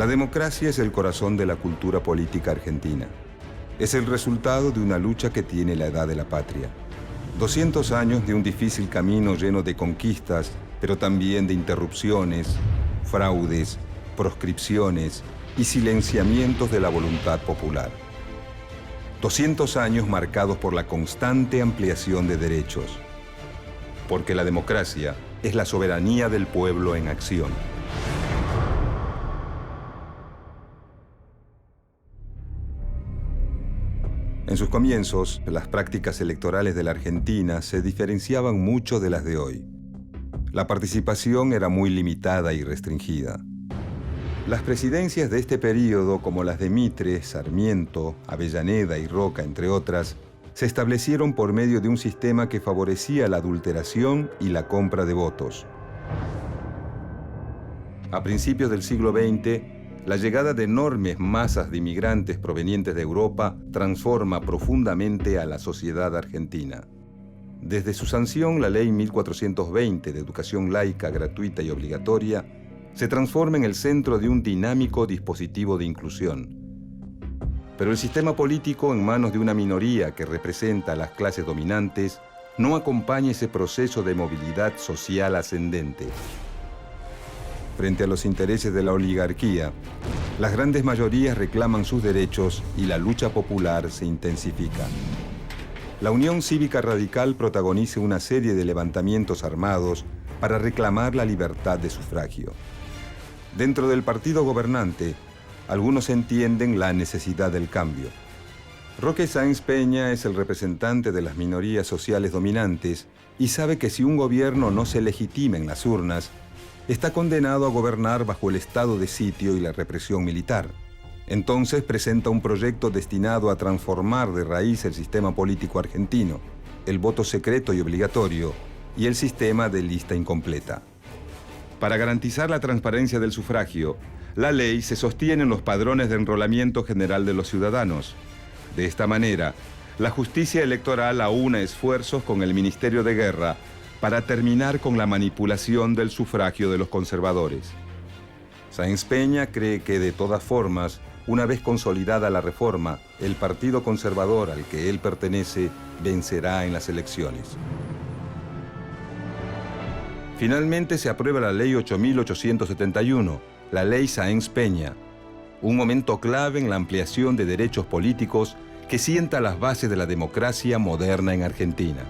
La democracia es el corazón de la cultura política argentina. Es el resultado de una lucha que tiene la edad de la patria. 200 años de un difícil camino lleno de conquistas, pero también de interrupciones, fraudes, proscripciones y silenciamientos de la voluntad popular. 200 años marcados por la constante ampliación de derechos. Porque la democracia es la soberanía del pueblo en acción. En sus comienzos, las prácticas electorales de la Argentina se diferenciaban mucho de las de hoy. La participación era muy limitada y restringida. Las presidencias de este período, como las de Mitre, Sarmiento, Avellaneda y Roca, entre otras, se establecieron por medio de un sistema que favorecía la adulteración y la compra de votos. A principios del siglo XX, la llegada de enormes masas de inmigrantes provenientes de Europa transforma profundamente a la sociedad argentina. Desde su sanción, la Ley 1420 de Educación Laica, Gratuita y Obligatoria se transforma en el centro de un dinámico dispositivo de inclusión. Pero el sistema político, en manos de una minoría que representa a las clases dominantes, no acompaña ese proceso de movilidad social ascendente. Frente a los intereses de la oligarquía, las grandes mayorías reclaman sus derechos y la lucha popular se intensifica. La Unión Cívica Radical protagoniza una serie de levantamientos armados para reclamar la libertad de sufragio. Dentro del partido gobernante, algunos entienden la necesidad del cambio. Roque Sáenz Peña es el representante de las minorías sociales dominantes y sabe que si un gobierno no se legitima en las urnas, está condenado a gobernar bajo el estado de sitio y la represión militar. Entonces presenta un proyecto destinado a transformar de raíz el sistema político argentino, el voto secreto y obligatorio y el sistema de lista incompleta. Para garantizar la transparencia del sufragio, la ley se sostiene en los padrones de enrolamiento general de los ciudadanos. De esta manera, la justicia electoral aúna esfuerzos con el Ministerio de Guerra para terminar con la manipulación del sufragio de los conservadores. Sáenz Peña cree que, de todas formas, una vez consolidada la reforma, el partido conservador al que él pertenece vencerá en las elecciones. Finalmente se aprueba la Ley 8.871, la Ley Sáenz Peña, un momento clave en la ampliación de derechos políticos que sienta las bases de la democracia moderna en Argentina.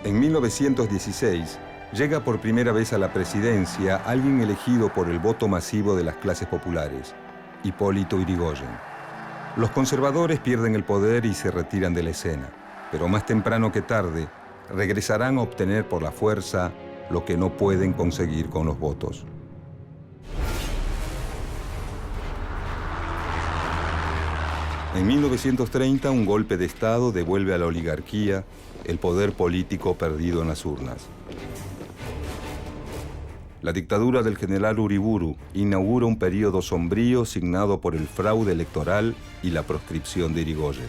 En 1916, llega por primera vez a la presidencia alguien elegido por el voto masivo de las clases populares, Hipólito Yrigoyen. Los conservadores pierden el poder y se retiran de la escena, pero más temprano que tarde regresarán a obtener por la fuerza lo que no pueden conseguir con los votos. En 1930, un golpe de Estado devuelve a la oligarquía el poder político perdido en las urnas. La dictadura del general Uriburu inaugura un periodo sombrío signado por el fraude electoral y la proscripción de Yrigoyen.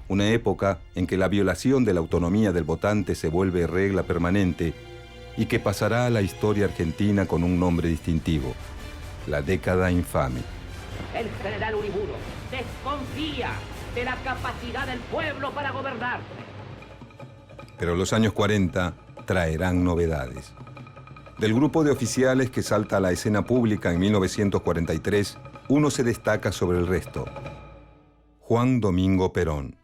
Una época en que la violación de la autonomía del votante se vuelve regla permanente y que pasará a la historia argentina con un nombre distintivo: la década infame. El general Uriburu desconfía de la capacidad del pueblo para gobernar. Pero los años 40 traerán novedades. Del grupo de oficiales que salta a la escena pública en 1943, uno se destaca sobre el resto: Juan Domingo Perón.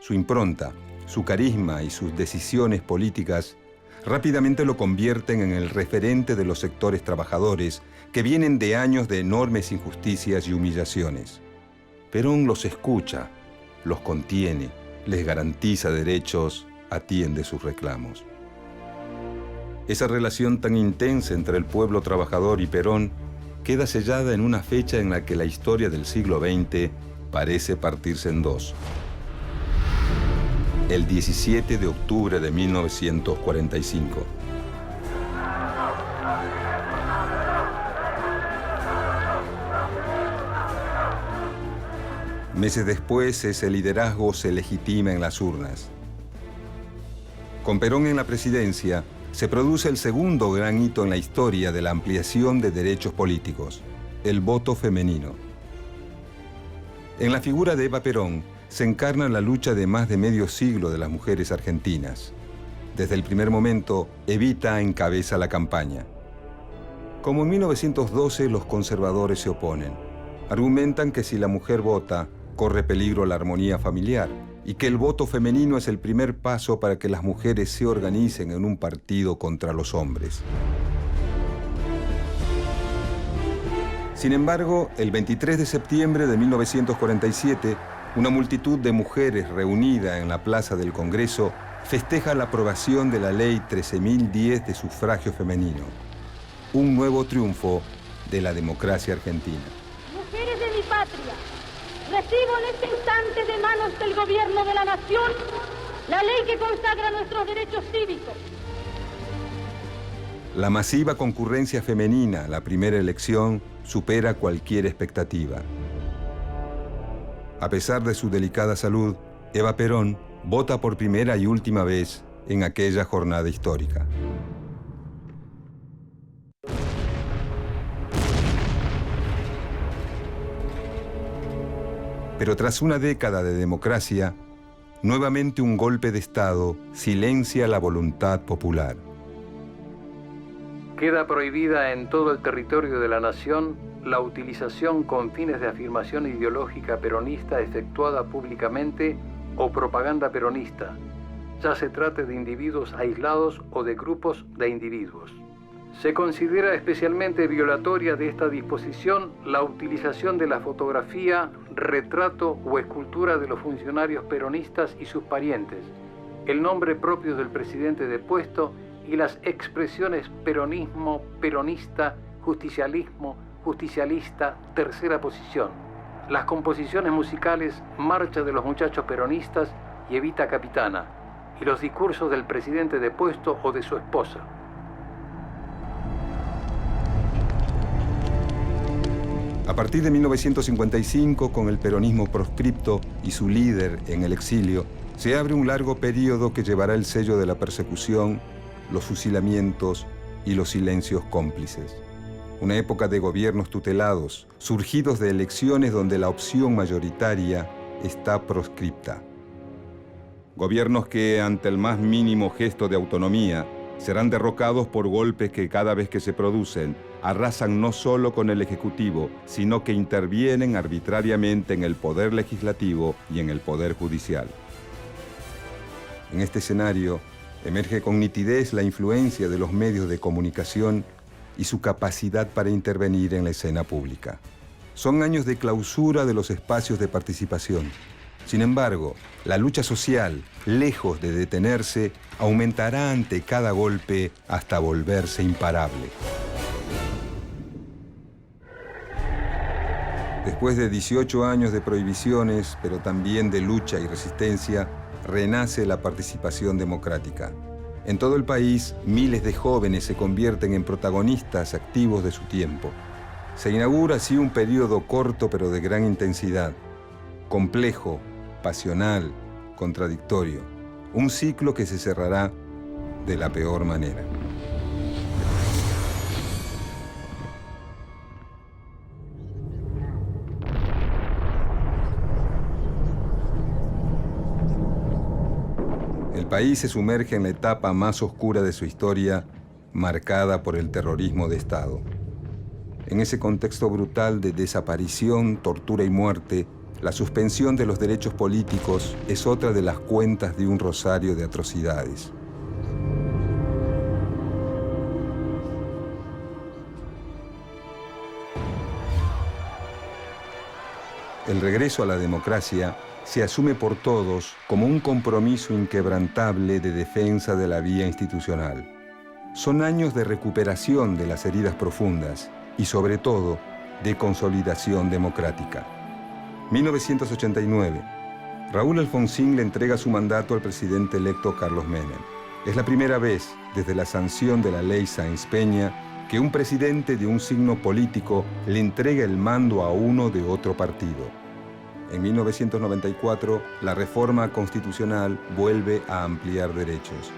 Su impronta, su carisma y sus decisiones políticas rápidamente lo convierten en el referente de los sectores trabajadores que vienen de años de enormes injusticias y humillaciones. Perón los escucha, los contiene, les garantiza derechos, atiende sus reclamos. Esa relación tan intensa entre el pueblo trabajador y Perón queda sellada en una fecha en la que la historia del siglo XX parece partirse en dos: el 17 de octubre de 1945. Meses después, ese liderazgo se legitima en las urnas. Con Perón en la presidencia, se produce el segundo gran hito en la historia de la ampliación de derechos políticos, el voto femenino. En la figura de Eva Perón se encarna la lucha de más de medio siglo de las mujeres argentinas. Desde el primer momento, Evita encabeza la campaña. Como en 1912, los conservadores se oponen. Argumentan que si la mujer vota, corre peligro la armonía familiar y que el voto femenino es el primer paso para que las mujeres se organicen en un partido contra los hombres. Sin embargo, el 23 de septiembre de 1947, una multitud de mujeres reunida en la Plaza del Congreso festeja la aprobación de la Ley 13.010 de sufragio femenino. Un nuevo triunfo de la democracia argentina. Mujeres de mi patria, recibo en este instante de manos del gobierno de la nación la ley que consagra nuestros derechos cívicos. La masiva concurrencia femenina a la primera elección supera cualquier expectativa. A pesar de su delicada salud, Eva Perón vota por primera y última vez en aquella jornada histórica. Pero tras una década de democracia, nuevamente un golpe de Estado silencia la voluntad popular. Queda prohibida en todo el territorio de la nación la utilización con fines de afirmación ideológica peronista efectuada públicamente o propaganda peronista, ya se trate de individuos aislados o de grupos de individuos. Se considera especialmente violatoria de esta disposición la utilización de la fotografía, retrato o escultura de los funcionarios peronistas y sus parientes, el nombre propio del presidente depuesto y las expresiones peronismo, peronista, justicialismo, justicialista, tercera posición. Las composiciones musicales Marcha de los Muchachos Peronistas y Evita Capitana, y los discursos del presidente depuesto o de su esposa. A partir de 1955, con el peronismo proscripto y su líder en el exilio, se abre un largo periodo que llevará el sello de la persecución, los fusilamientos y los silencios cómplices. Una época de gobiernos tutelados, surgidos de elecciones donde la opción mayoritaria está proscripta. Gobiernos que, ante el más mínimo gesto de autonomía, serán derrocados por golpes que cada vez que se producen, arrasan no solo con el Ejecutivo, sino que intervienen arbitrariamente en el Poder Legislativo y en el Poder Judicial. En este escenario, emerge con nitidez la influencia de los medios de comunicación y su capacidad para intervenir en la escena pública. Son años de clausura de los espacios de participación. Sin embargo, la lucha social, lejos de detenerse, aumentará ante cada golpe hasta volverse imparable. Después de 18 años de prohibiciones, pero también de lucha y resistencia, renace la participación democrática. En todo el país, miles de jóvenes se convierten en protagonistas activos de su tiempo. Se inaugura así un periodo corto pero de gran intensidad, complejo, pasional, contradictorio. Un ciclo que se cerrará de la peor manera. El país se sumerge en la etapa más oscura de su historia, marcada por el terrorismo de Estado. En ese contexto brutal de desaparición, tortura y muerte, la suspensión de los derechos políticos es otra de las cuentas de un rosario de atrocidades. El regreso a la democracia se asume por todos como un compromiso inquebrantable de defensa de la vía institucional. Son años de recuperación de las heridas profundas y, sobre todo, de consolidación democrática. 1989. Raúl Alfonsín le entrega su mandato al presidente electo Carlos Menem. Es la primera vez, desde la sanción de la ley Sáenz Peña, que un presidente de un signo político le entrega el mando a uno de otro partido. En 1994, la reforma constitucional vuelve a ampliar derechos.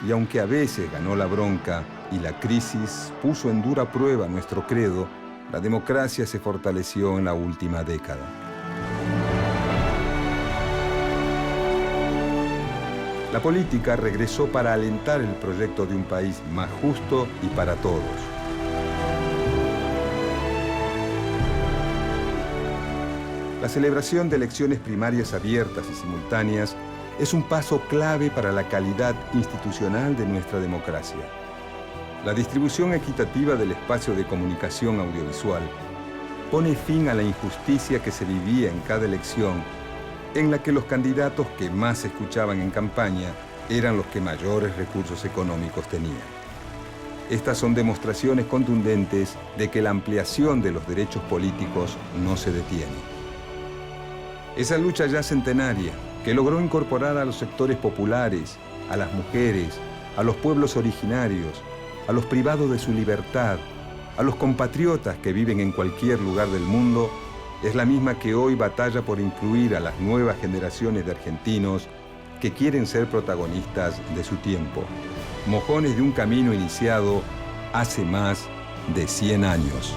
y aunque a veces ganó la bronca y la crisis puso en dura prueba nuestro credo, la democracia se fortaleció en la última década. La política regresó para alentar el proyecto de un país más justo y para todos. La celebración de elecciones primarias abiertas y simultáneas es un paso clave para la calidad institucional de nuestra democracia. La distribución equitativa del espacio de comunicación audiovisual pone fin a la injusticia que se vivía en cada elección, en la que los candidatos que más se escuchaban en campaña eran los que mayores recursos económicos tenían. Estas son demostraciones contundentes de que la ampliación de los derechos políticos no se detiene. Esa lucha ya centenaria, que logró incorporar a los sectores populares, a las mujeres, a los pueblos originarios, a los privados de su libertad, a los compatriotas que viven en cualquier lugar del mundo, es la misma que hoy batalla por incluir a las nuevas generaciones de argentinos que quieren ser protagonistas de su tiempo, mojones de un camino iniciado hace más de 100 años.